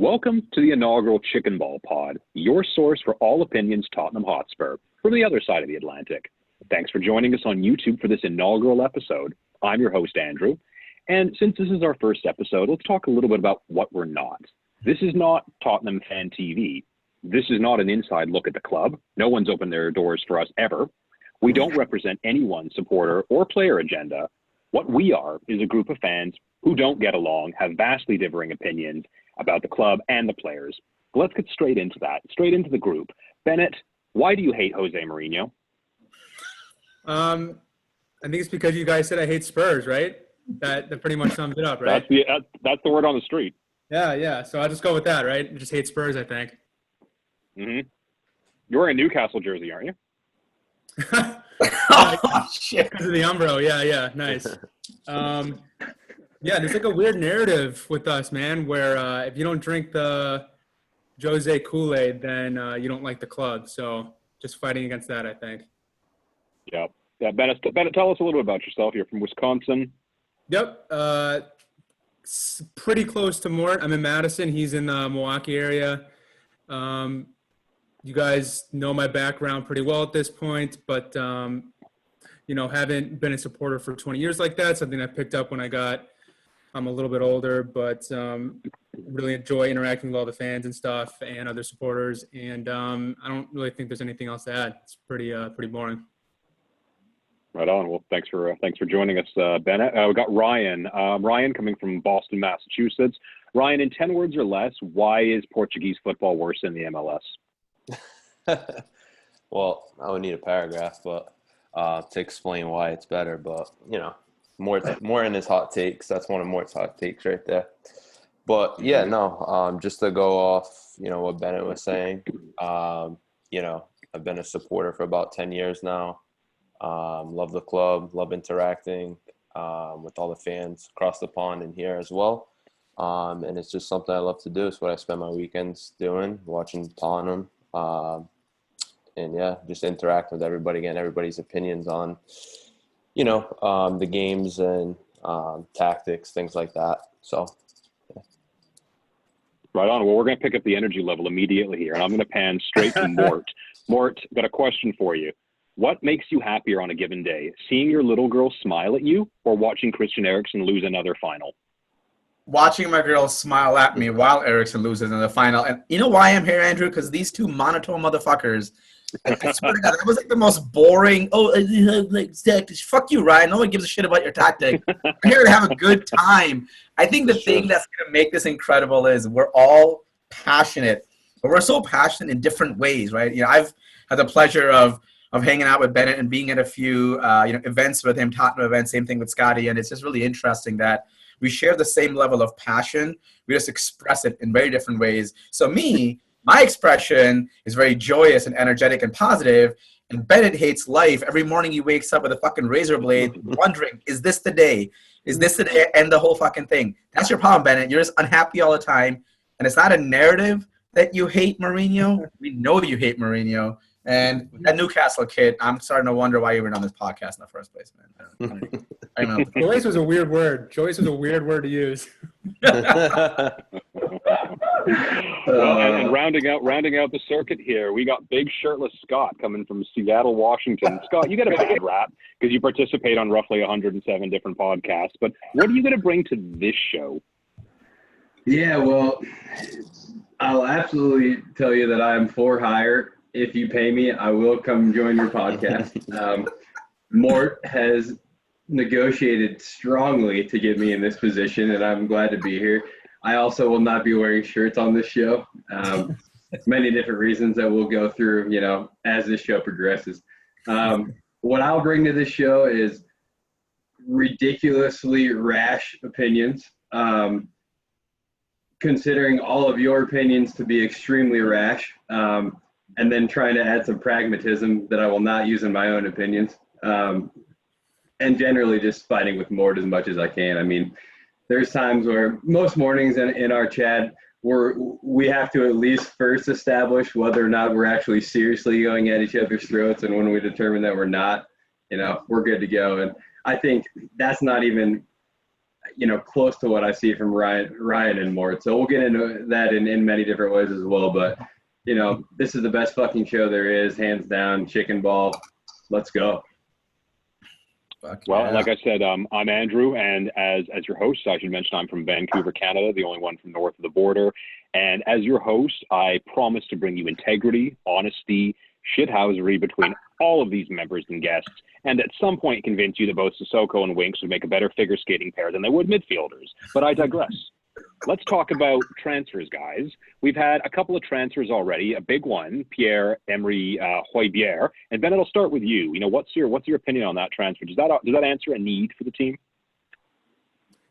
Welcome to the Inaugural ChickenBall pod, your source for all opinions Tottenham Hotspur from the other side of the Atlantic. Thanks for joining us on YouTube for this inaugural episode. I'm your host, Andrew, and since this is our first episode, let's talk a little bit about what we're not. This is not Tottenham Fan TV. This is not an inside look at the club. No one's opened their doors for us ever. We don't represent any one supporter or player agenda. What we are is a group of fans who don't get along, have vastly differing opinions about the club and the players. But let's get straight into that, straight into the group. Bennett, why do you hate Jose Mourinho? I think it's because you guys said I hate Spurs, right? That pretty much sums it up, right? That's the word on the street. Yeah. So I'll just go with that, right? I just hate Spurs, I think. Mm-hmm. You're wearing a Newcastle jersey, aren't you? Oh, shit. Because of the Umbro. Yeah. Nice. Yeah, there's like a weird narrative with us, man, where if you don't drink the Jose Kool-Aid, then you don't like the club. So just fighting against that, I think. Yeah. Bennett, tell us a little bit about yourself. You're from Wisconsin. Yep. Pretty close to Mort. I'm in Madison. He's in the Milwaukee area. You guys know my background pretty well at this point, but, haven't been a supporter for 20 years like that. Something I picked up when I'm a little bit older, but really enjoy interacting with all the fans and stuff and other supporters. And I don't really think there's anything else to add. It's pretty boring. Right on. Well, thanks for joining us, Bennett. We got Ryan. Ryan coming from Boston, Massachusetts. Ryan, in 10 words or less, why is Portuguese football worse than the MLS? Well, I would need a paragraph, but to explain why it's better. But more in his hot takes. That's one of Mort's hot takes right there. But yeah, no. Just to go off, what Bennett was saying. I've been a supporter for about 10 years now. Love the club. Love interacting with all the fans across the pond and here as well. And it's just something I love to do. It's what I spend my weekends doing, watching Tottenham. And yeah, just interact with everybody, getting everybody's opinions on, the games and tactics, things like that. So, yeah. Right on. Well, we're going to pick up the energy level immediately here, and I'm going to pan straight to Mort. Mort, got a question for you. What makes you happier on a given day, seeing your little girl smile at you or watching Christian Eriksen lose another final? Watching my girl smile at me while Eriksen loses in the final. And you know why I'm here, Andrew? Because these two monotone motherfuckers, I swear to God, that was like the most boring. Fuck you, Ryan. No one gives a shit about your tactic. I'm here to have a good time. I think the thing that's going to make this incredible is we're all passionate, but we're so passionate in different ways, right? I've had the pleasure of hanging out with Bennett and being at a few events with him, Tottenham events, same thing with Scotty, and it's just really interesting that we share the same level of passion. We just express it in very different ways. So my expression is very joyous and energetic and positive, and Bennett hates life. Every morning he wakes up with a fucking razor blade wondering, is this the day? Is this the day? And the whole fucking thing. That's your problem, Bennett. You're just unhappy all the time, and it's not a narrative that you hate Mourinho. We know you hate Mourinho. And that Newcastle kid, I'm starting to wonder why you were on this podcast in the first place, man. I don't know. Joyce was a weird word. Joyce was a weird word to use. Well, and rounding out the circuit here, we got Big Shirtless Scott coming from Seattle, Washington. Scott, you get a bad rap because you participate on roughly 107 different podcasts. But what are you going to bring to this show? Yeah, well, I'll absolutely tell you that I am for hire. If you pay me, I will come join your podcast. Mort has negotiated strongly to get me in this position, and I'm glad to be here. I also will not be wearing shirts on this show. Many different reasons that we'll go through, as this show progresses. What I'll bring to this show is ridiculously rash opinions, considering all of your opinions to be extremely rash. And then trying to add some pragmatism that I will not use in my own opinions. And generally just fighting with Mort as much as I can. I mean, there's times where most mornings in our chat, we have to at least first establish whether or not we're actually seriously going at each other's throats. And when we determine that we're not, we're good to go. And I think that's not even close to what I see from Ryan and Mort. So we'll get into that in many different ways as well. But, this is the best fucking show there is, hands down. ChickenBall. Let's go. Well, like I said, I'm Andrew, and as your host, I should mention I'm from Vancouver, Canada, the only one from north of the border. And as your host, I promise to bring you integrity, honesty, shithousery between all of these members and guests, and at some point convince you that both Sissoko and Winks would make a better figure skating pair than they would midfielders. But I digress. Let's talk about transfers, guys. We've had a couple of transfers already. A big one, Pierre-Emerick Højbjerg. And Bennett, I'll start with you. What's your opinion on that transfer? Does that answer a need for the team?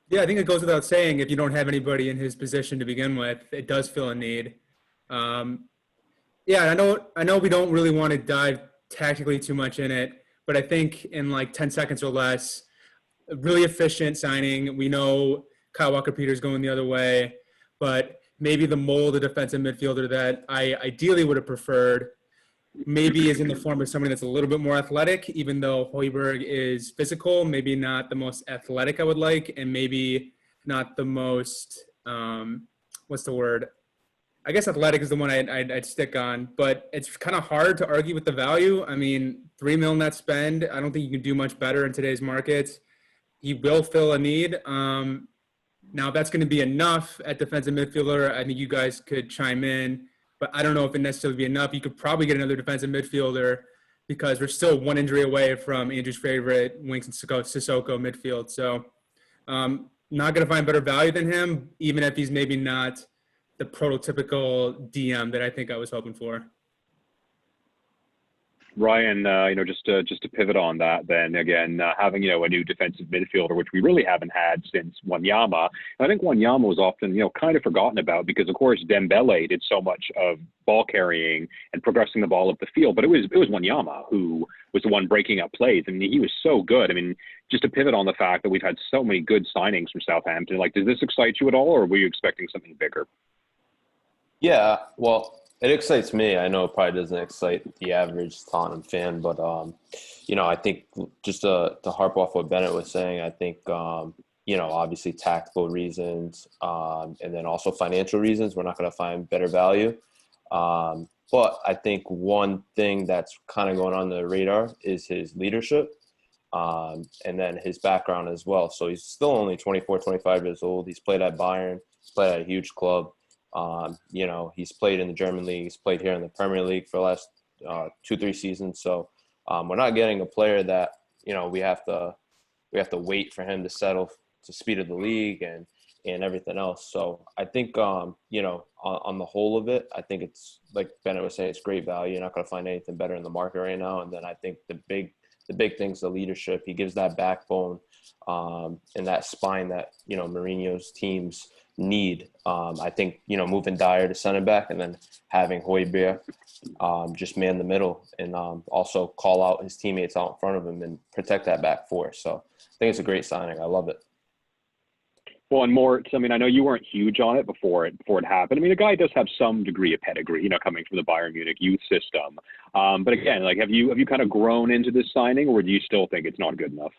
Yeah, I think it goes without saying, if you don't have anybody in his position to begin with, it does fill a need. Yeah, I know we don't really want to dive tactically too much in it, but I think in like 10 seconds or less, a really efficient signing. We know Kyle Walker-Peters going the other way, but maybe the mold of defensive midfielder that I ideally would have preferred maybe is in the form of somebody that's a little bit more athletic, even though Højbjerg is physical, maybe not the most athletic I would like, and maybe not the most, what's the word? I guess athletic is the one I'd stick on, but it's kind of hard to argue with the value. I mean, $3 million net spend, I don't think you can do much better in today's markets. He will fill a need. Now, if that's going to be enough at defensive midfielder, I think you guys could chime in, but I don't know if it necessarily be enough. You could probably get another defensive midfielder because we're still one injury away from Andrew's favorite Winks and Sissoko midfield. So not going to find better value than him, even if he's maybe not the prototypical DM that I think I was hoping for. Ryan, just to pivot on that, then again, having a new defensive midfielder, which we really haven't had since Wanyama. And I think Wanyama was often kind of forgotten about because, of course, Dembele did so much of ball carrying and progressing the ball up the field, but it was Wanyama who was the one breaking up plays. I mean, he was so good. I mean, just to pivot on the fact that we've had so many good signings from Southampton, does this excite you at all, or were you expecting something bigger? Yeah, well, it excites me. I know it probably doesn't excite the average Tottenham fan, but, I think just to harp off what Bennett was saying, I think, obviously tactical reasons and then also financial reasons, we're not going to find better value. But I think one thing that's kind of going on the radar is his leadership and then his background as well. So he's still only 24, 25 years old. He's played at Bayern. He's played at a huge club. He's played in the German league. He's played here in the Premier League for the last 2-3 seasons. So we're not getting a player that we have to wait for him to settle to speed of the league and everything else. So I think on the whole of it, I think it's like Bennett was saying, it's great value. You're not going to find anything better in the market right now. And then I think the big thing's the leadership. He gives that backbone and that spine that Mourinho's teams need. I think moving Dyer to center back and then having Højbjerg just man the middle and also call out his teammates out in front of him and protect that back four. So I think it's a great signing. I love it. Well, and Mort, I mean, I know you weren't huge on it before it happened. I mean, the guy does have some degree of pedigree, coming from the Bayern Munich youth system. But again, have you kind of grown into this signing, or do you still think it's not good enough?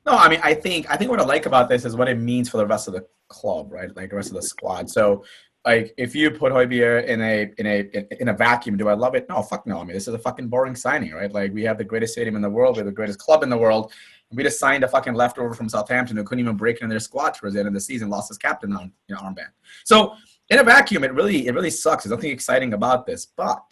No, I mean, I think what I like about this is what it means for the rest of the club, right? Like the rest of the squad. So, like, if you put Højbjerg in a vacuum, do I love it? No, fuck no. I mean, this is a fucking boring signing, right? Like, we have the greatest stadium in the world, we have the greatest club in the world. We just signed a fucking leftover from Southampton who couldn't even break into their squad towards the end of the season, lost his captain armband. So, in a vacuum, it really sucks. There's nothing exciting about this, but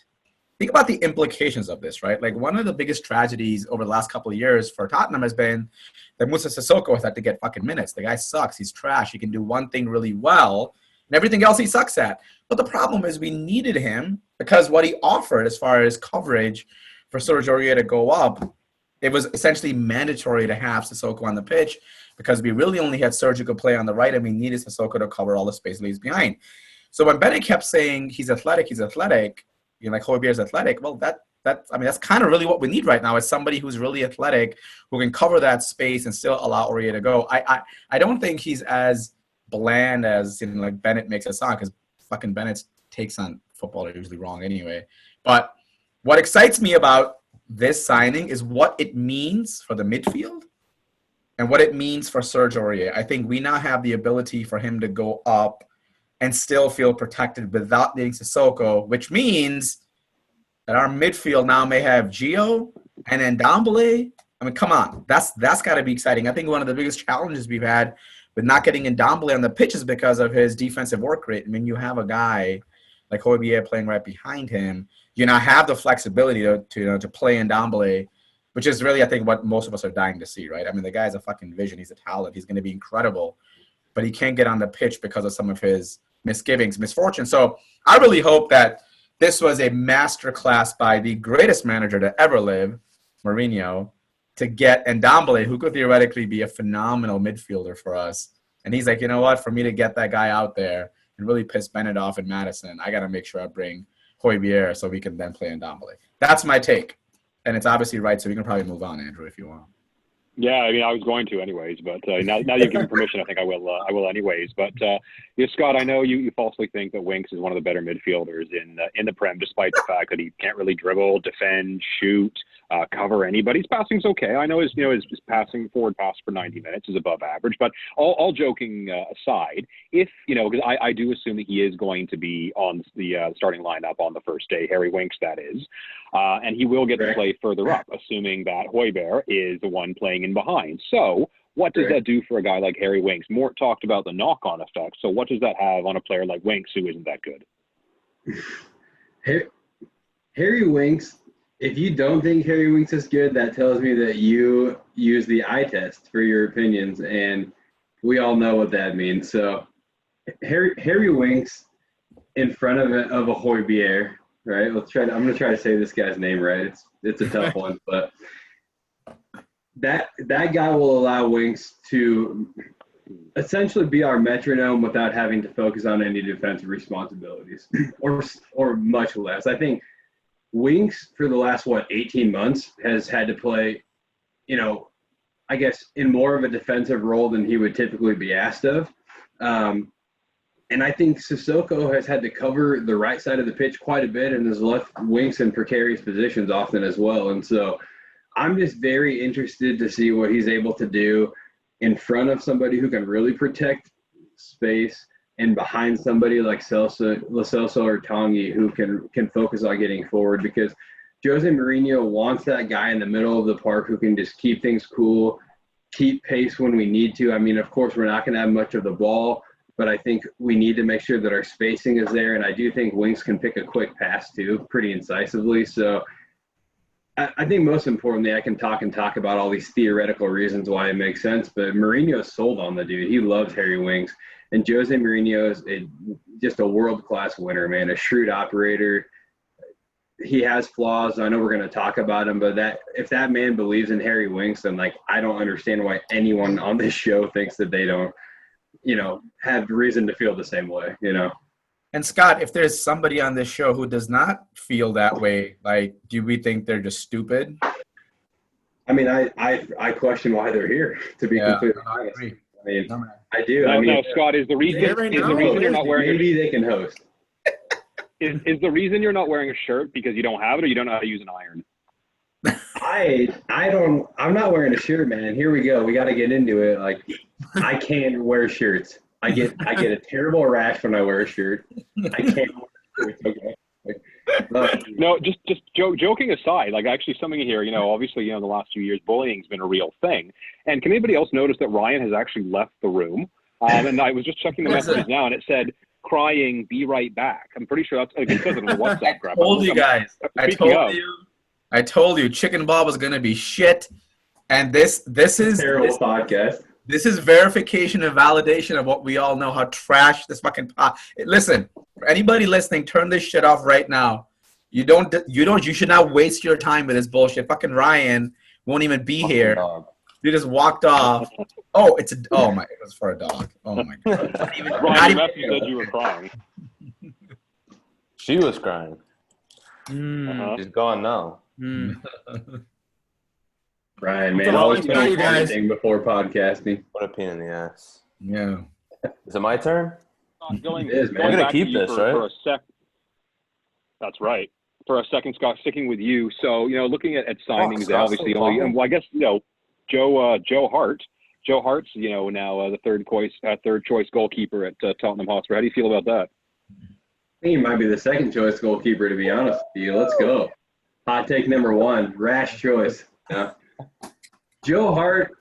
think about the implications of this, right? Like, one of the biggest tragedies over the last couple of years for Tottenham has been that Moussa Sissoko has had to get fucking minutes. The guy sucks. He's trash. He can do one thing really well, and everything else he sucks at. But the problem is we needed him because what he offered as far as coverage for Sergio Aurier to go up, it was essentially mandatory to have Sissoko on the pitch because we really only had Sergio could play on the right, and we needed Sissoko to cover all the space leaves behind. So when Bennett kept saying he's athletic, like Højbjerg's athletic, well, that's kind of really what we need right now is somebody who's really athletic who can cover that space and still allow Aurier to go. I don't think he's as bland as like Bennett makes it sound because fucking Bennett's takes on football are usually wrong anyway. But what excites me about this signing is what it means for the midfield and what it means for Serge Aurier. I think we now have the ability for him to go up and still feel protected without needing Sissoko, which means that our midfield now may have Gio and Ndombele. I mean, come on. That's got to be exciting. I think one of the biggest challenges we've had with not getting Ndombele on the pitch is because of his defensive work rate. I mean, you have a guy like Højbjerg playing right behind him. You now have the flexibility to play Ndombele, which is really, I think, what most of us are dying to see, right? I mean, the guy's a fucking vision. He's a talent. He's going to be incredible. But he can't get on the pitch because of some of his misfortune. So I really hope that this was a masterclass by the greatest manager to ever live, Mourinho, to get Ndombele, who could theoretically be a phenomenal midfielder for us. And he's like, you know what? For me to get that guy out there and really piss Bennett off in Madison, I got to make sure I bring Højbjerg so we can then play Ndombele. That's my take. And it's obviously right, so we can probably move on, Andrew, if you want. Yeah, I mean, I was going to anyways, but now you've given permission, I think I will anyways. But Scott, I know you falsely think that Winks is one of the better midfielders in the Prem, despite the fact that he can't really dribble, defend, shoot, cover anybody. His passing's okay. I know his passing forward pass for 90 minutes is above average. But all joking aside, if because I do assume that he is going to be on the starting lineup on the first day, Harry Winks, that is, and he will get to play further up, assuming that Højbjerg is the one playing in behind. So what does that do for a guy like Harry Winks? Mort talked about the knock-on effect. So what does that have on a player like Winks who isn't that good? Harry Winks, if you don't think Harry Winks is good, that tells me that you use the eye test for your opinions, and we all know what that means. So Harry Winks in front of a Højbjerg, right? I'm going to try to say this guy's name right. It's a tough one, but that guy will allow Winks to essentially be our metronome without having to focus on any defensive responsibilities or much less. I think Winks for the last 18 months has had to play, I guess in more of a defensive role than he would typically be asked of. And I think Sissoko has had to cover the right side of the pitch quite a bit and has left Winks in precarious positions often as well. And so I'm just very interested to see what he's able to do in front of somebody who can really protect space and behind somebody like Lo Celso or Tanguy who can focus on getting forward, because Jose Mourinho wants that guy in the middle of the park who can just keep things cool, keep pace when we need to. I mean, of course, we're not going to have much of the ball, but I think we need to make sure that our spacing is there. And I do think Winks can pick a quick pass too, pretty incisively. So I think most importantly, I can talk about all these theoretical reasons why it makes sense, but Mourinho is sold on the dude. He loves Harry Winks. And Jose Mourinho is just a world-class winner, man, a shrewd operator. He has flaws. I know we're going to talk about him, but if that man believes in Harry Winks, then I don't understand why anyone on this show thinks that they don't, have reason to feel the same way, And Scott, if there's somebody on this show who does not feel that way, do we think they're just stupid? I mean, I question why they're here, to be completely honest. I mean, I do. No, Scott, is the reason you're not wearing maybe they can host. Is the reason you're not wearing a shirt because you don't have it or you don't know how to use an iron? I'm not wearing a shirt, man. Here we go. We got to get into it. I can't wear shirts. I get a terrible rash when I wear a shirt. I can't wear shirts. Okay. No, just joking aside, actually something here, obviously, the last few years, bullying's been a real thing. And can anybody else notice that Ryan has actually left the room? And I was just checking the messages now, and it said, crying, be right back. I'm pretty sure that's, it says it on the WhatsApp grab. I told you guys. I told you, ChickenBall was going to be shit. And this is terrible podcast. This is verification and validation of what we all know, how trash this fucking Listen, for anybody listening, turn this shit off right now. You should not waste your time with this bullshit. Fucking Ryan won't even be here. Dog. You just walked off. It was for a dog. Oh my god. Ryan, you said you were crying. She was crying. She's gone now. Ryan, man, always put on anything before podcasting. What a pain in the ass. Yeah. Is it my turn? We're going to keep this, right? For a sec. That's right. For a second, Scott, sticking with you. So, looking at signings, obviously, I guess, Joe Hart Joe Hart's, now the third choice goalkeeper at Tottenham Hotspur. How do you feel about that? I think he might be the second choice goalkeeper, to be honest with you. Let's go. Hot take number one, rash choice. Yeah. Joe Hart,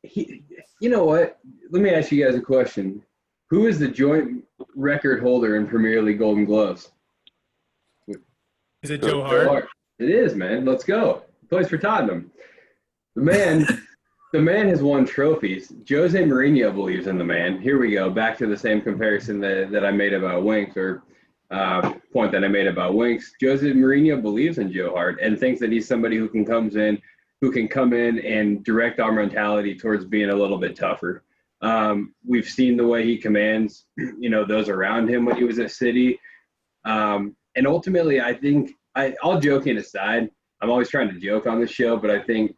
you know what? Let me ask you guys a question. Who is the joint record holder in Premier League Golden Gloves? Is it Joe Hart? It is, man. Let's go. He plays for Tottenham. The man has won trophies. Jose Mourinho believes in the man. Here we go. Back to the same comparison that I made about Winks, or point that I made about Winks. Jose Mourinho believes in Joe Hart and thinks that he's somebody who can come in and direct our mentality towards being a little bit tougher. We've seen the way he commands, those around him when he was at City. And ultimately, I think, all joking aside, I'm always trying to joke on this show, but I think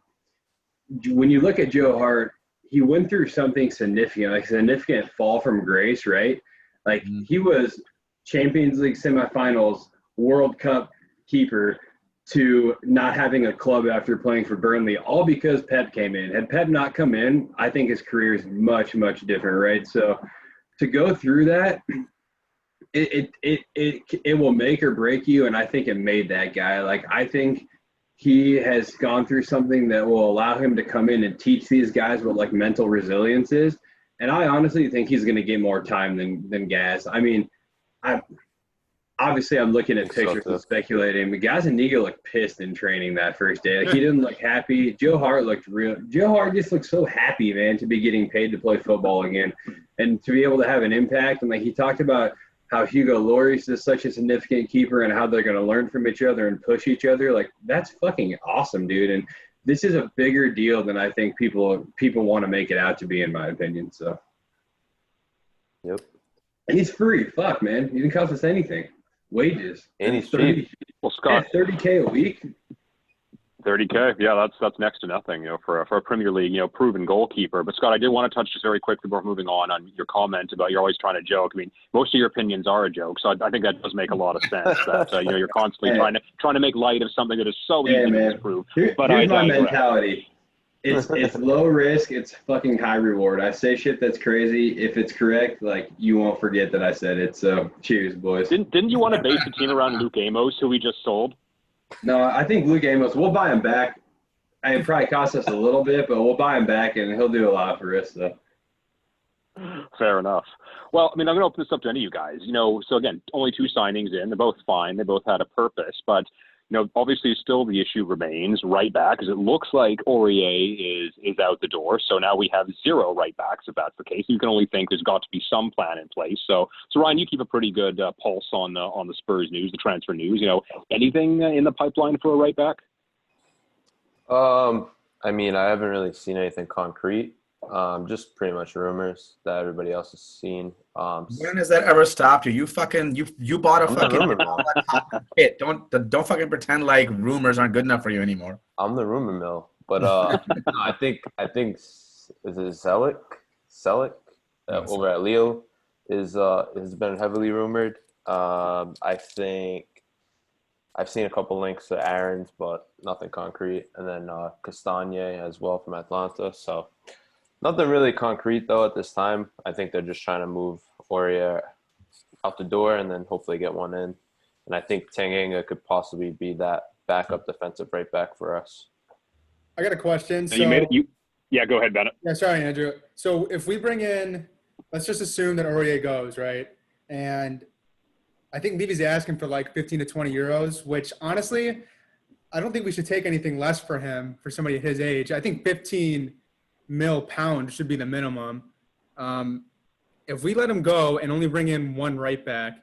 when you look at Joe Hart, he went through something significant, like a significant fall from grace, right? Like he was Champions League semifinals, World Cup keeper, to not having a club after playing for Burnley, all because Pep came in. Had Pep not come in, I think his career is much, much different, right? So to go through that, it will make or break you, and I think it made that guy. Like, I think he has gone through something that will allow him to come in and teach these guys what, like, mental resilience is, and I honestly think he's going to get more time than Gaz. I mean, I'm looking at pictures and speculating, but Gazaniga looked pissed in training that first day. Like, he didn't look happy. Joe Hart just looked so happy, man, to be getting paid to play football again and to be able to have an impact. And, like, he talked about how Hugo Lloris is such a significant keeper and how they're going to learn from each other and push each other. Like, that's fucking awesome, dude. And this is a bigger deal than I think people want to make it out to be, in my opinion. So, yep. And he's free. Fuck, man. He didn't cost us anything. Wages. And he's cheap. Well, Scott, $30K a week. $30K, yeah, that's next to nothing, for a Premier League, proven goalkeeper. But Scott, I did want to touch just very quickly before moving on your comment about you're always trying to joke. I mean, most of your opinions are a joke, so I think that does make a lot of sense. That you're constantly trying to make light of something that is so easy to disprove. But here's my mentality. It's low risk. It's fucking high reward. I say shit that's crazy. If it's correct, like, you won't forget that I said it. So cheers, boys. Didn't you want to base the team around Luke Amos, who we just sold? No, I think Luke Amos, we'll buy him back. It probably costs us a little bit, but we'll buy him back, and he'll do a lot for us. So. Fair enough. Well, I mean, I'm going to open this up to any of you guys. So again, only 2 signings in. They're both fine. They both had a purpose, but obviously still the issue remains right back, because it looks like Aurier is out the door. So now we have 0 right backs, if that's the case. You can only think there's got to be some plan in place. So Ryan, you keep a pretty good pulse on the Spurs news, the transfer news. Anything in the pipeline for a right back? I mean, I haven't really seen anything concrete. Just pretty much rumors that everybody else has seen. When has that ever stopped you? You bought a fucking hit. Don't fucking pretend like rumors aren't good enough for you anymore. I'm the rumor mill, but I think is it Selleck over at Lille has been heavily rumored. I think I've seen a couple links to Aaron's, but nothing concrete, and then Castagne as well from Atlanta. So. Nothing really concrete, though, at this time. I think they're just trying to move Aurier out the door and then hopefully get one in. And I think Tanganga could possibly be that backup defensive right back for us. I got a question. So, yeah, go ahead, Bennett. Yeah, sorry, Andrew. So if we bring in, let's just assume that Aurier goes, right? And I think Levy's asking for like 15 to 20 euros, which honestly, I don't think we should take anything less for him for somebody at his age. I think 15 £15 should be the minimum. If we let him go and only bring in 1 right back,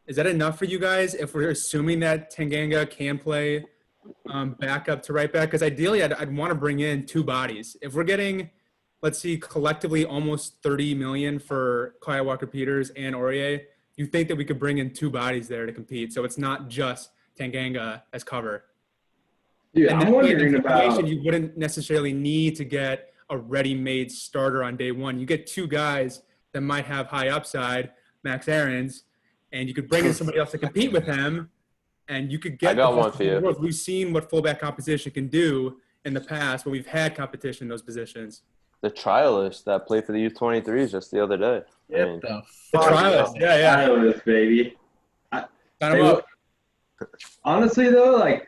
is that enough for you guys if we're assuming that Tanganga can play back up to right back? Because ideally, I'd want to bring in 2 bodies. If we're getting, let's see, collectively almost 30 million for Kyle Walker-Peters and Aurier, you think that we could bring in 2 bodies there to compete, so it's not just Tanganga as cover. Dude, and I'm wondering about. You wouldn't necessarily need to get a ready-made starter on day one. You get 2 guys that might have high upside, Max Aarons, and you could bring in somebody else to compete with him, and you could get. I got one for you. We've seen what fullback competition can do in the past, but we've had competition in those positions. the trialist that played for the U23s just the other day. Get the The fuck trialist. Yeah. I know this, baby. Sign Hey, him up. honestly, though, like,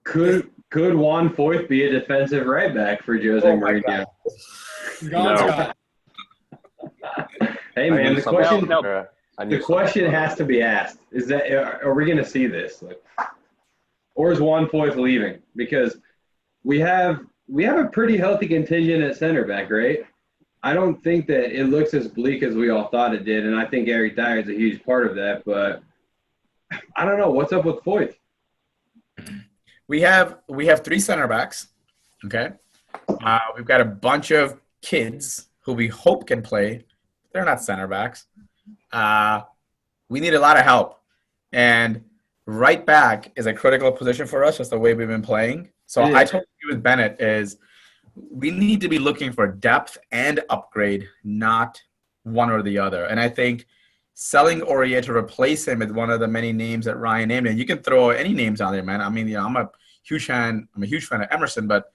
could Juan Foyth be a defensive right back for Jose Oh my Mourinho? God. Gone, No. Scott. Hey, I man, knew the something question better. I knew the question has to be asked: is that are we going to see this, like, or is Juan Foyth leaving? Because we have a pretty healthy contingent at center back, right? I don't think that it looks as bleak as we all thought it did, and I think Eric Dyer is a huge part of that. But I don't know what's up with Foyth. We have 3 center backs. Okay. We've got a bunch of kids who we hope can play. They're not center backs. We need a lot of help. And right back is a critical position for us, just the way we've been playing. So Yeah. I told you with Bennett is we need to be looking for depth and upgrade, not one or the other. And I think selling Aurier to replace him with one of the many names that Ryan named, and you can throw any names on there, man. I mean, I'm a huge fan of Emerson, but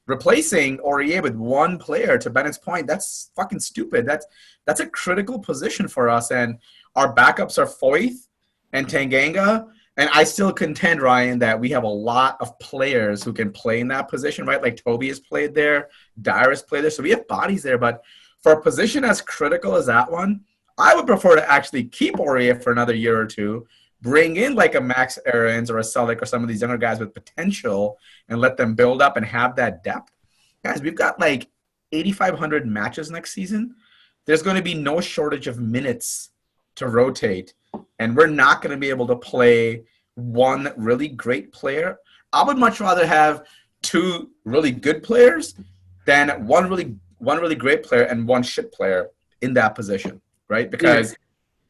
replacing Aurier with one player, to Bennett's point, that's fucking stupid. That's a critical position for us, and our backups are Foyth and Tanganga. And I still contend, Ryan, that we have a lot of players who can play in that position, right? Like Toby has played there, Dyer has played there, so we have bodies there. But for a position as critical as that one, I would prefer to actually keep Aurier for another year or two, bring in like a Max Aarons or a Selleck or some of these younger guys with potential and let them build up and have that depth. Guys, we've got like 8,500 matches next season. There's going to be no shortage of minutes to rotate, and we're not going to be able to play one really great player. I would much rather have 2 really good players than one really great player and one shit player in that position, right? Because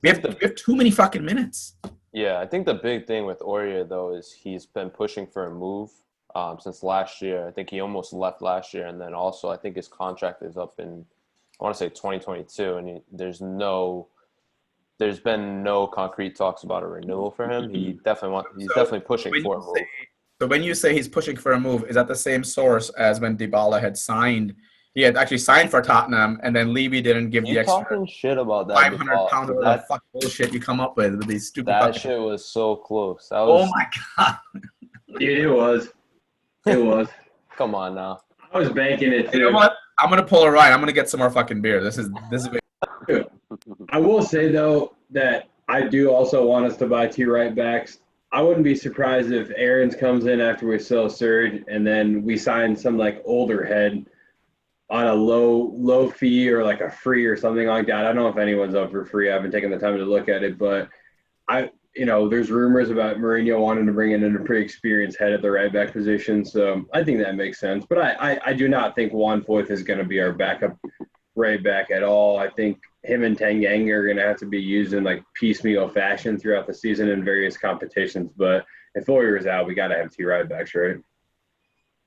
we have too many fucking minutes. Yeah, I think the big thing with Aurier, though, is he's been pushing for a move since last year. I think he almost left last year, and then also I think his contract is up in, I want to say 2022, and there's been no concrete talks about a renewal for him. He's definitely pushing for a move. So when you say he's pushing for a move, is that the same source as when Dybala had signed? He had actually signed for Tottenham, and then Levy didn't give the extra Talking shit about that 500 pounds of that fucking bullshit you come up with these stupid. That shit was so close. Oh my God, Dude, it was. Come on now. I was banking it too. You know what? I'm gonna pull a Ryan. I'm gonna get some more fucking beer. This is. I will say, though, that I do also want us to buy 2 right backs. I wouldn't be surprised if Aarons comes in after we sell Surge and then we sign some like older head on a low fee or like a free or something like that. I don't know if anyone's up for free. I haven't taken the time to look at it, but there's rumors about Mourinho wanting to bring in a pretty experienced head at the right back position. So I think that makes sense. But I do not think Juan Foyth is going to be our backup right back at all. I think him and Tanganga are going to have to be used in like piecemeal fashion throughout the season in various competitions. But if Aurier is out, we got to have 2 right backs, right?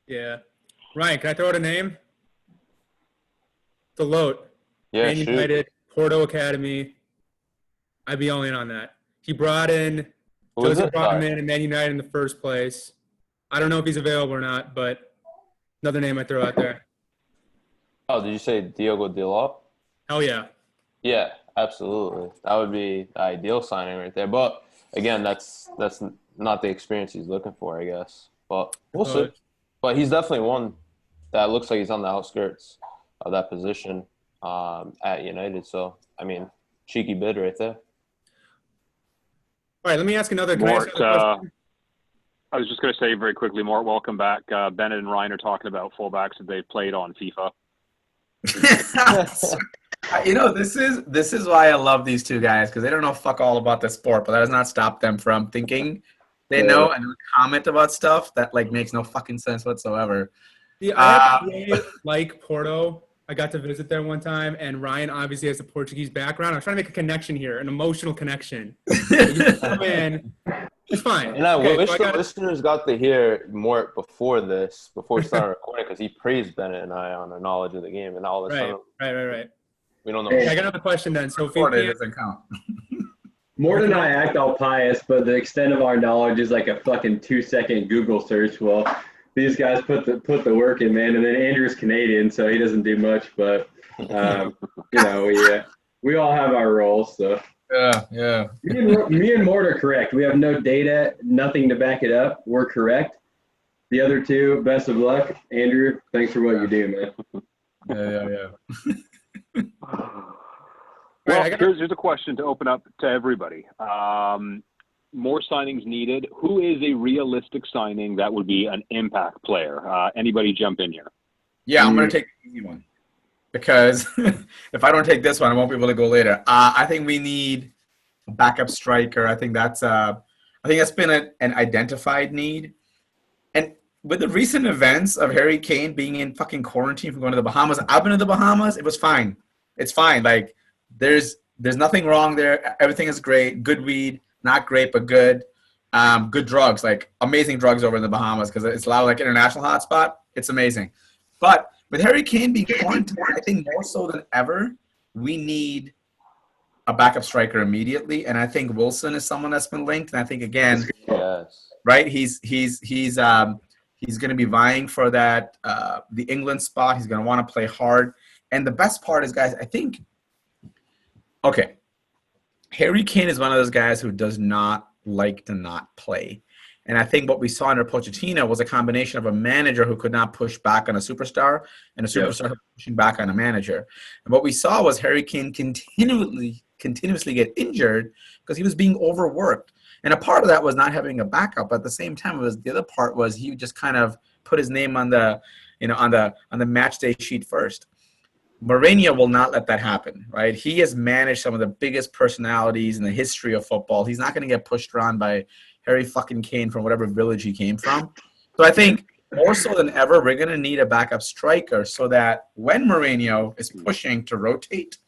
Yeah. Ryan, can I throw out a name? Delote. Yeah, Man shoot. United, Porto Academy. I'd be all in on that. He brought in Who was Joseph it? brought him in Man United in the first place. I don't know if he's available or not, but another name I throw out there. Oh, did you say Diogo Dalot? Hell yeah. Yeah, absolutely. That would be the ideal signing right there. But again, that's not the experience he's looking for, I guess. But we'll see. But he's definitely one that looks like he's on the outskirts of that position at United. So, I mean, cheeky bid right there. All right, let me ask another Mort, question. I was just going to say very quickly, Mort, welcome back. Bennett and Ryan are talking about fullbacks that they've played on FIFA. This is why I love these 2 guys, because they don't know fuck all about the sport, but that does not stop them from thinking they know and comment about stuff that like makes no fucking sense whatsoever. Yeah, I have to say, like Porto, I got to visit there one time, and Ryan obviously has a Portuguese background. I'm trying to make a connection here, an emotional connection. You come in, it's fine. And I wish so the listeners got to hear Mort before we started recording, because he praised Bennett and I on our knowledge of the game, and all of a sudden Right. we don't know. Okay, I got another question then. So if you Florida can't, doesn't count. Mort and I act all pious, but the extent of our knowledge is like a fucking 2-second Google search. Well, these guys put the work in, man. And then Andrew's Canadian, so he doesn't do much. But we all have our roles. So Yeah. me and Mort are correct. We have no data, nothing to back it up. We're correct. The other two, best of luck. Andrew, thanks for what you do, man. Yeah. Well, here's a question to open up to everybody. More signings needed. Who is a realistic signing that would be an impact player? Anybody jump in here? Yeah, I'm going to take the easy one because if I don't take this one, I won't be able to go later. I think we need a backup striker. I think that's been an identified need. And with the recent events of Harry Kane being in fucking quarantine from going to the Bahamas, I've been to the Bahamas. It was fine. It's fine. Like there's nothing wrong there. Everything is great. Good weed, not great but good. Good drugs, like amazing drugs over in the Bahamas because it's a lot of like international hotspot. It's amazing. But with Harry Kane being quarantined, I think more so than ever, we need a backup striker immediately. And I think Wilson is someone that's been linked. And I think again, Yes. right, he's going to be vying for that the England spot. He's going to want to play hard. And the best part is, guys, I think, okay, Harry Kane is one of those guys who does not like to not play. And I think what we saw under Pochettino was a combination of a manager who could not push back on a superstar and a superstar pushing back on a manager. And what we saw was Harry Kane continuously get injured because he was being overworked. And a part of that was not having a backup. But at the same time, the other part was he just kind of put his name on the match day sheet first. Mourinho will not let that happen, right? He has managed some of the biggest personalities in the history of football. He's not going to get pushed around by Harry fucking Kane from whatever village he came from. So I think more so than ever, we're going to need a backup striker so that when Mourinho is pushing to rotate,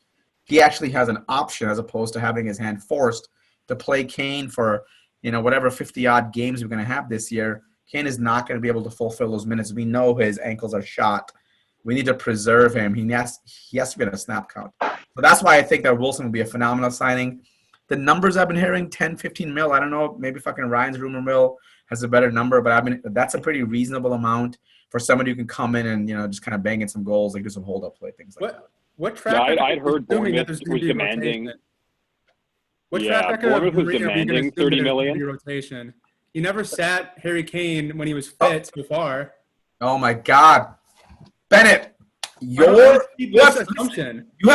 he actually has an option as opposed to having his hand forced to play Kane for, whatever 50-odd games we're going to have this year. Kane is not going to be able to fulfill those minutes. We know his ankles are shot. We need to preserve him. He has to be in a snap count. So that's why I think that Wilson will be a phenomenal signing. The numbers I've been hearing, 10, 15 mil. I don't know. Maybe fucking Ryan's rumor mill has a better number, but that's a pretty reasonable amount for somebody who can come in and just kind of bang in some goals, like do some hold up play things like that. What track? Yeah, I'd heard Bournemouth was demanding. Bournemouth was demanding 30 million. Rotation. He never sat Harry Kane when he was fit so far. Oh my God, Bennett, you have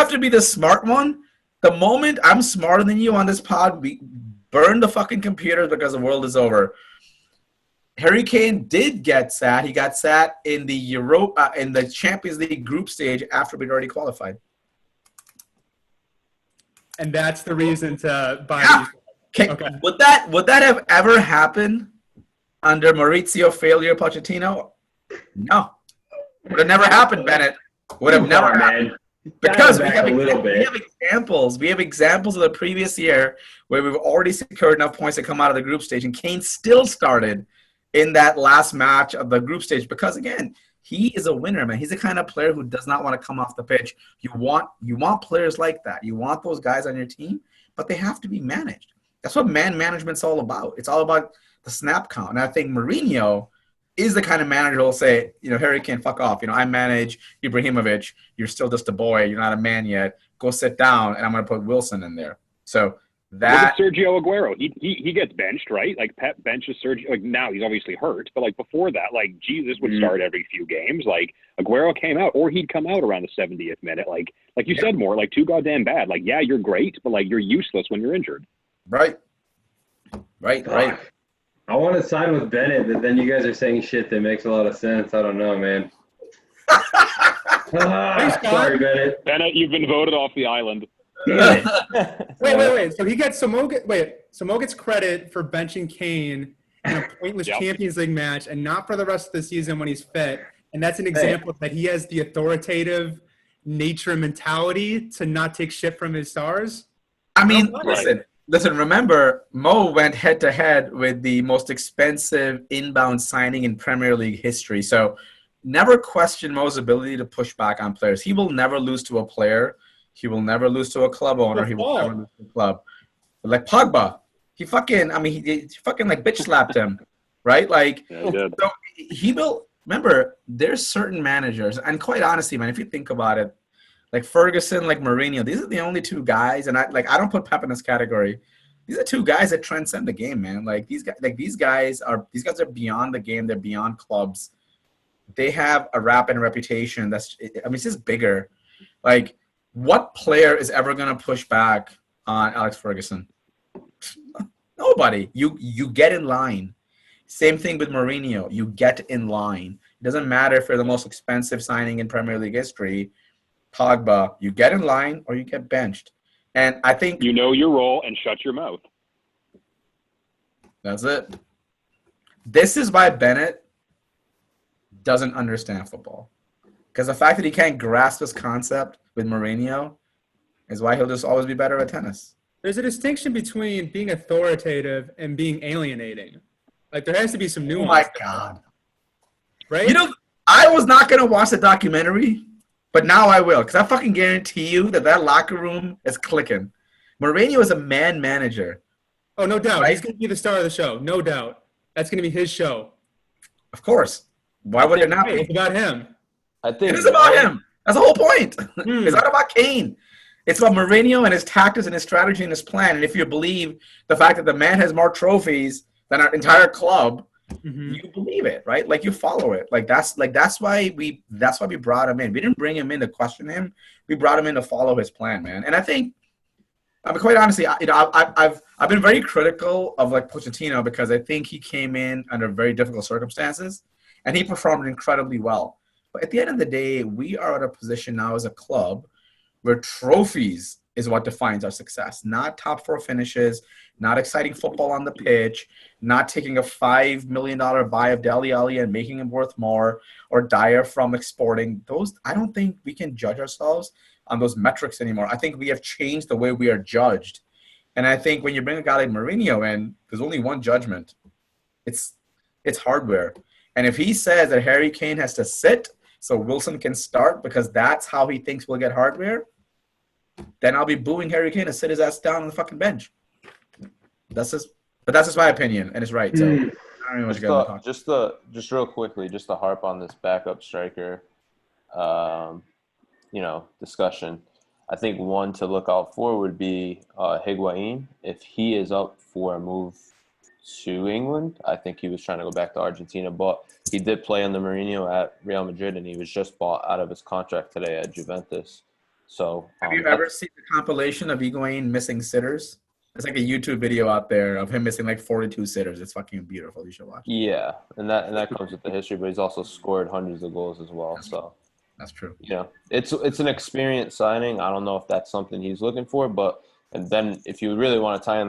to be the smart one. The moment I'm smarter than you on this pod, we burn the fucking computers because the world is over. Harry Kane did get sat. He got sat in the in the Champions League group stage after we'd already qualified. And that's the reason to buy these. Okay. Would that have ever happened under Maurizio Failure Pochettino? No. Would have never happened, Bennett. Would have never happened. Because we have examples. We have examples of the previous year where we've already secured enough points to come out of the group stage, and Kane still started in that last match of the group stage because, again, he is a winner, man. He's the kind of player who does not want to come off the pitch. You want players like that. You want those guys on your team, but they have to be managed. That's what man management's all about. It's all about the snap count. And I think Mourinho is the kind of manager who will say, Harry Kane, fuck off. I manage Ibrahimovic. You're still just a boy. You're not a man yet. Go sit down, and I'm going to put Wilson in there. So that. Look at Sergio Aguero. He gets benched, right? Like Pep benches Sergio. Like now he's obviously hurt, but like before that, like Jesus would start every few games. Like Aguero came out, or he'd come out around the 70th minute. Like you said, more like too goddamn bad. Like you're great, but like you're useless when you're injured. Right. I want to side with Bennett, but then you guys are saying shit that makes a lot of sense. I don't know, man. Sorry, Bennett. Bennett, you've been voted off the island. Wait. So he gets Samo gets credit for benching Kane in a pointless Champions League match and not for the rest of the season when he's fit. And that's an example that he has the authoritative nature and mentality to not take shit from his stars. I mean, Listen, remember, Mo went head-to-head with the most expensive inbound signing in Premier League history. So never question Mo's ability to push back on players. He will never lose to a player. He will never lose to a club owner. He will never lose to a club. But like Pogba, he fucking like bitch slapped him, right? Like, so he built. Remember, there's certain managers, and quite honestly, man, if you think about it, like Ferguson, like Mourinho, these are the only two guys, and I don't put Pep in this category. These are two guys that transcend the game, man. Like these guys are beyond the game. They're beyond clubs. They have a rap and reputation it's just bigger. Like, what player is ever gonna push back on Alex Ferguson? Nobody. You get in line. Same thing with Mourinho. You get in line. It doesn't matter if you're the most expensive signing in Premier League history. Pogba, you get in line or you get benched. And I think you know your role and shut your mouth. That's it. This is why Bennett doesn't understand football. Because the fact that he can't grasp this concept with Mourinho is why he'll just always be better at tennis. There's a distinction between being authoritative and being alienating. Like, there has to be some nuance. Oh, my God. Right? You know, I was not going to watch the documentary, but now I will. Because I fucking guarantee you that locker room is clicking. Mourinho is a man manager. Oh, no doubt. Right? He's going to be the star of the show. No doubt. That's going to be his show. Of course. Why would it not be? It's about him. I think It is about him. That's the whole point. It's not about Kane. It's about Mourinho and his tactics and his strategy and his plan. And if you believe the fact that the man has more trophies than our entire club, you believe it, right? Like, you follow it. That's why we brought him in. We didn't bring him in to question him. We brought him in to follow his plan, man. And I think, I mean, quite honestly, I've been very critical of like Pochettino because I think he came in under very difficult circumstances and he performed incredibly well. But at the end of the day, we are at a position now as a club where trophies is what defines our success, not top four finishes, not exciting football on the pitch, not taking a $5 million buy of Dele Alli and making him worth more, or Dyer from exporting. I don't think we can judge ourselves on those metrics anymore. I think we have changed the way we are judged. And I think when you bring a guy like Mourinho in, there's only one judgment. It's hardware. And if he says that Harry Kane has to sit so Wilson can start because that's how he thinks we'll get hardware, then I'll be booing Harry Kane to sit his ass down on the fucking bench. But that's just my opinion, and it's right. So I don't know what you guys talk. Just real quickly, just to harp on this backup striker, discussion. I think one to look out for would be Higuain. If he is up for a move to England, I think he was trying to go back to Argentina, but he did play under Mourinho at Real Madrid, and he was just bought out of his contract today at Juventus. So, have you ever seen the compilation of Higuain missing sitters? It's like a YouTube video out there of him missing like 42 sitters. It's fucking beautiful. You should watch it. Yeah, and that comes with the history, but he's also scored hundreds of goals as well. So that's true. Yeah, it's an experienced signing. I don't know if that's something he's looking for, but and then if you really want to tie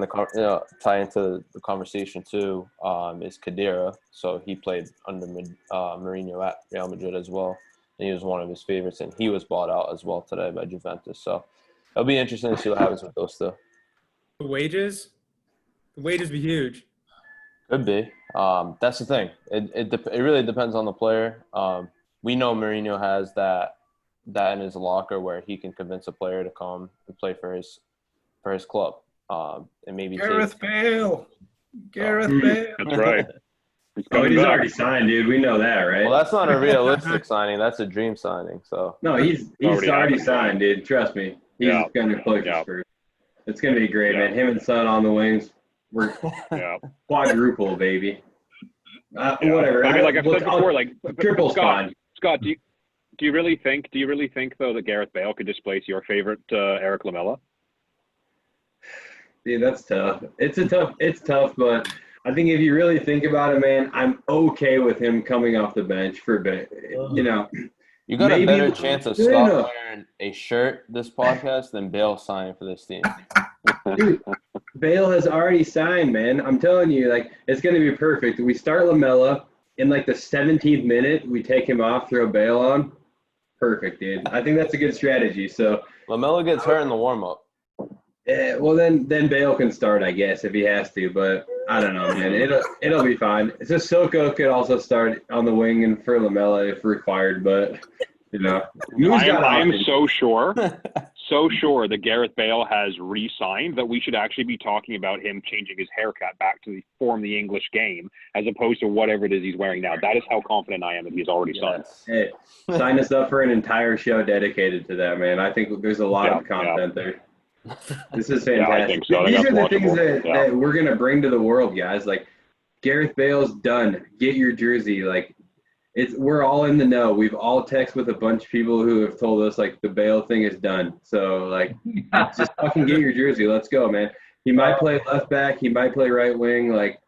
into the conversation too, is Khedira. So he played under Mourinho at Real Madrid as well. And he was one of his favorites, and he was bought out as well today by Juventus. So it'll be interesting to see what happens with those two. The wages be huge. Could be. That's the thing. It really depends on the player. We know Mourinho has that in his locker where he can convince a player to come and play for his club. And maybe Gareth Bale. Bale. That's right. He's already signed, dude. We know that, right? Well, that's not a realistic signing. That's a dream signing. So no, he's already signed, dude. Trust me. He's going to play for Spurs. It's going to be great, man. Him and Son on the wings. We're quadruple, baby. Whatever. I mean, like I've said before, triple Scott, do you really think though that Gareth Bale could displace your favorite Eric Lamela? Dude, that's tough. It's tough, but I think if you really think about it, man, I'm okay with him coming off the bench for a bit. You got a better chance of Scott wearing a shirt this podcast than Bale signing for this team. Dude, Bale has already signed, man. I'm telling you, it's going to be perfect. We start Lamela in the 17th minute. We take him off, throw Bale on. Perfect, dude. I think that's a good strategy. So Lamela gets hurt in the warm-up. Yeah, well, then Bale can start, I guess, if he has to. But I don't know, man. It'll be fine. Sissoko could also start on the wing and for Lamela if required. But I am so sure so sure that Gareth Bale has re-signed that we should actually be talking about him changing his haircut back to form the English game as opposed to whatever it is he's wearing now. That is how confident I am that he's already signed. Hey, sign us up for an entire show dedicated to that, man. I think there's a lot of content there. This is fantastic. Yeah, I think so. These are the things watchable. that we're going to bring to the world, guys. Like, Gareth Bale's done. Get your jersey. Like, we're all in the know. We've all texted with a bunch of people who have told us, like, the Bale thing is done. So, like, just fucking get your jersey. Let's go, man. He might play left back. He might play right wing. Like,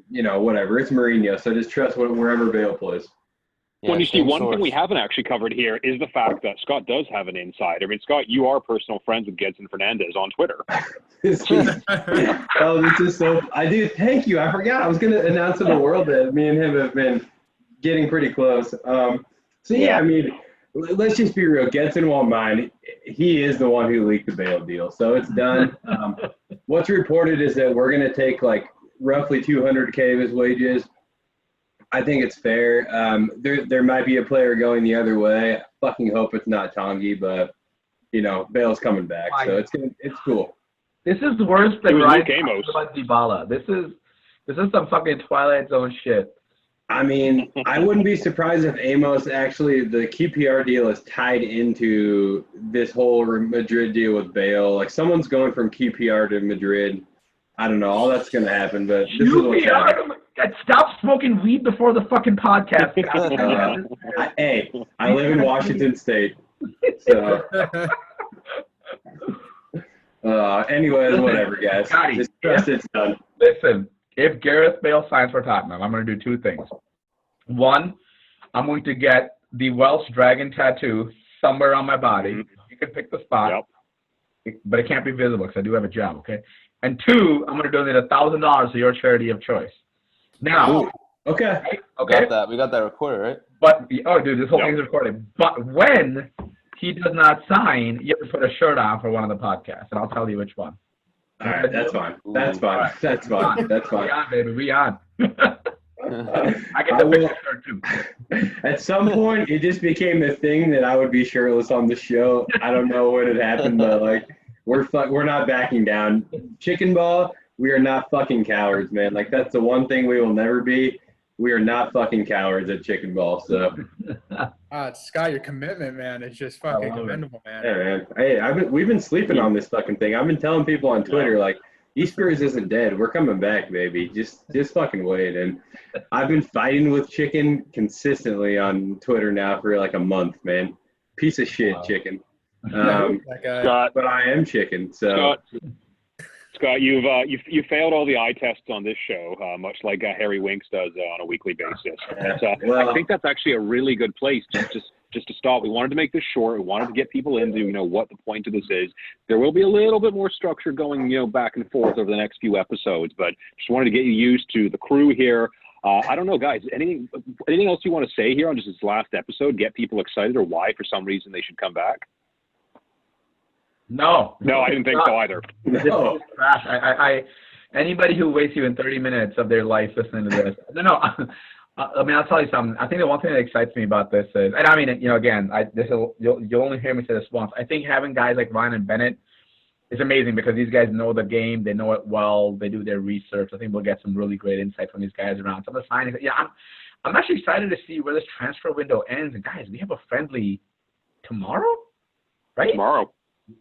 you know, whatever. It's Mourinho, so just trust wherever Bale plays. Yeah, well, you see, one thing we haven't actually covered here is the fact that Scott does have an insider. I mean, Scott, you are personal friends with Gedson Fernandez on Twitter. This is so – I do. Thank you. I forgot. I was going to announce to the world that me and him have been – getting pretty close. So, yeah, I mean, let's just be real. Gedson won't mind. He is the one who leaked the Bale deal. So it's done. What's reported is that we're going to take, like, roughly $200K of his wages. I think it's fair. There might be a player going the other way. I fucking hope it's not Tongi, but, you know, Bale's coming back. So it's cool. This is worse than Ryan about Dybala. This is some fucking Twilight Zone shit. I mean, I wouldn't be surprised if Amos actually, the QPR deal is tied into this whole Madrid deal with Bale. Like, someone's going from QPR to Madrid. I don't know. All that's going to happen, but this is what's happening. Stop smoking weed before the fucking podcast. I live in Washington State. So, anyways, whatever, guys. Just trust it's done. Listen. If Gareth Bale signs for Tottenham, I'm going to do two things. One, I'm going to get the Welsh dragon tattoo somewhere on my body. You can pick the spot, but it can't be visible because I do have a job, okay? And two, I'm going to donate $1,000 to your charity of choice. Now, okay. We got that recorded, right? But this whole thing's recorded. But when he does not sign, you have to put a shirt on for one of the podcasts, and I'll tell you which one. All right, that's fine. That's fine. That's fine. That's fine. We on, baby. We on. I get the picture shirt too. At some point, it just became a thing that I would be shirtless on the show. I don't know when it happened, but like, we're not backing down. ChickenBall, we are not fucking cowards, man. Like, that's the one thing we will never be. We are not fucking cowards at ChickenBall. So, Scott, your commitment, man, is just fucking commendable, man. Yeah, man. Hey, we've been sleeping on this fucking thing. I've been telling people on Twitter, like, Eastburys isn't dead. We're coming back, baby. Just fucking wait. And I've been fighting with Chicken consistently on Twitter now for like a month, man. Piece of shit, Chicken. Scott, but I am Chicken. So. Scott, you've failed all the eye tests on this show, much like Harry Winks does on a weekly basis. I think that's actually a really good place just to stop. We wanted to make this short. We wanted to get people into what the point of this is. There will be a little bit more structure going back and forth over the next few episodes, but just wanted to get you used to the crew here. I don't know, guys. Anything else you want to say here on just this last episode? Get people excited, or why for some reason they should come back? No, I didn't think so either. No. I anybody who wastes even 30 minutes of their life listening to this. No. I mean, I'll tell you something. I think the one thing that excites me about this is, and I mean, again, you'll only hear me say this once. I think having guys like Ryan and Bennett is amazing because these guys know the game. They know it well. They do their research. I think we'll get some really great insight from these guys around some of the signings. Yeah, I'm actually excited to see where this transfer window ends. And guys, we have a friendly tomorrow, right? Tomorrow.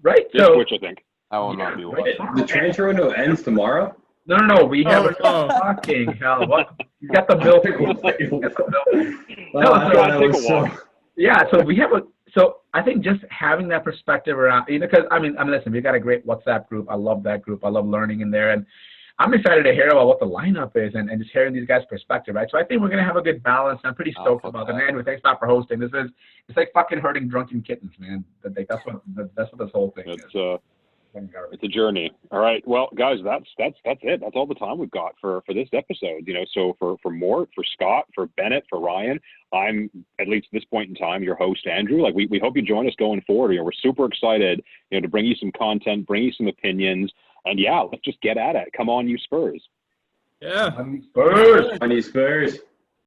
Right. Switch, I think. I will not be watching. The transfer window ends tomorrow? No. We have a fucking hell. What? You got the bill. So we have So I think just having that perspective around, because I mean, listen, we got a great WhatsApp group. I love that group. I love learning in there, and I'm excited to hear about what the lineup is and just hearing these guys' perspective, right? So I think we're gonna have a good balance. I'm pretty stoked about it. And anyway, thanks Scott for hosting. It's like fucking herding drunken kittens, man. That's what this whole thing is. It's a journey. All right. Well, guys, that's it. That's all the time we've got for this episode. So for Mort, for Scott, for Bennett, for Ryan, I'm, at least at this point in time, your host, Andrew. Like, we hope you join us going forward. We're super excited, to bring you some content, bring you some opinions, and let's just get at it. Come on, you Spurs. Yeah. Spurs. On you Spurs.